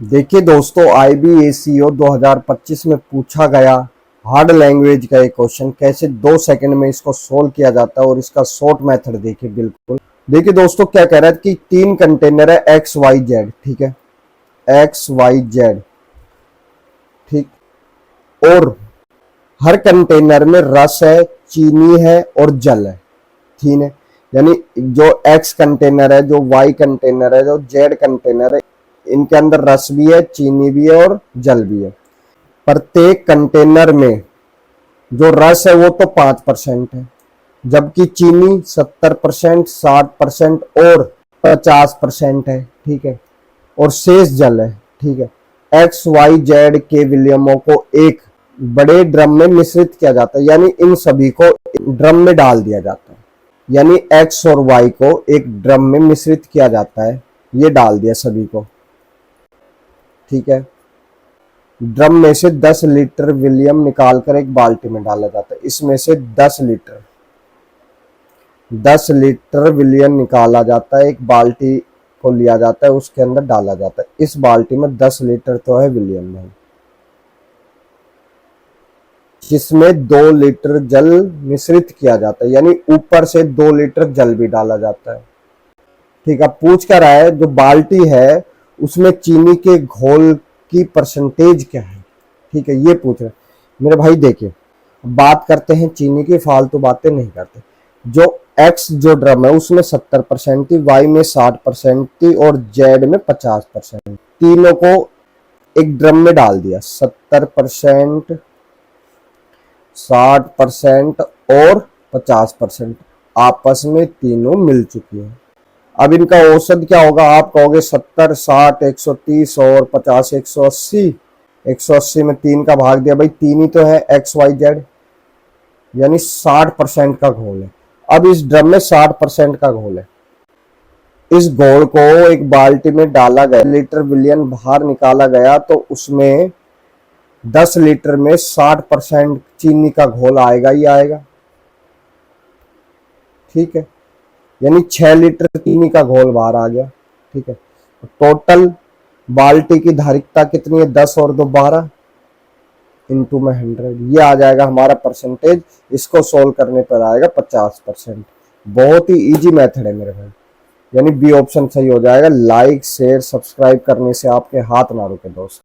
देखिए दोस्तों, IBACO 2025 में पूछा गया हार्ड लैंग्वेज का एक क्वेश्चन कैसे 2 सेकंड में इसको सोल्व किया जाता है और इसका शॉर्ट मेथड देखिए। बिल्कुल देखिए दोस्तों, क्या कह रहा है कि 3 कंटेनर है XYZ, ठीक है, XYZ, ठीक, और हर कंटेनर में रस है, चीनी है और जल है, ठीक है। यानी जो X कंटेनर है, जो Y कंटेनर है, जो Z कंटेनर है, इनके अंदर रस भी है, चीनी भी है और जल भी है। प्रत्येक कंटेनर में जो रस है वो तो 5% है, जबकि चीनी 70%, 60% और 50% है, ठीक है, और शेष जल है, ठीक है। XYZ के विलियमों को एक बड़े ड्रम में मिश्रित किया जाता है, यानी इन सभी को ड्रम में डाल दिया जाता है। यानी X और Y को एक ड्रम में मिश्रित किया जाता है, ये डाल दिया सभी को, ठीक है। ड्रम में से 10 लीटर विलियम निकालकर एक बाल्टी में डाला जाता है। इसमें से 10 लीटर विलियम निकाला जाता है, एक बाल्टी को लिया जाता है, उसके अंदर डाला जाता है। इस बाल्टी में 10 लीटर तो है विलियम नहीं, जिसमें 2 लीटर जल मिश्रित किया जाता है, यानी ऊपर से 2 लीटर जल भी डाला जाता है, ठीक है। पूछ कर रहा है जो बाल्टी है उसमें चीनी के घोल की परसेंटेज क्या है, ठीक है, ये पूछ रहे हैं मेरे भाई। देखिए, बात करते हैं चीनी की, फालतू बातें नहीं करते। जो X जो ड्रम है उसमें 70% थी, Y में 60% थी और Z में 50%। तीनों को एक ड्रम में डाल दिया, 70%, 60% और 50% आपस में तीनों मिल चुकी है। अब इनका औसत क्या होगा? आप कहोगे 70, 60, 130 और 50, 180। 180 में 3 का भाग दिया, भाई 3 ही तो है XYZ, यानी 60% का घोल है। अब इस ड्रम में 60% का घोल है। इस घोल को एक बाल्टी में डाला गया, लीटर विलियन बाहर निकाला गया, तो उसमें 10 लीटर में 60% चीनी का घोल आएगा ही आएगा, ठीक है। यानी 6 लीटर चीनी का घोल बाहर आ गया, ठीक है। टोटल बाल्टी की धारिकता कितनी है? 10 और 2 12 इंटू में 100, ये आ जाएगा हमारा परसेंटेज। इसको सोल्व करने पर आएगा 50%। बहुत ही इजी मेथड है मेरे भाई, यानी बी ऑप्शन सही हो जाएगा। लाइक शेयर सब्सक्राइब करने से आपके हाथ ना रुके दोस्त।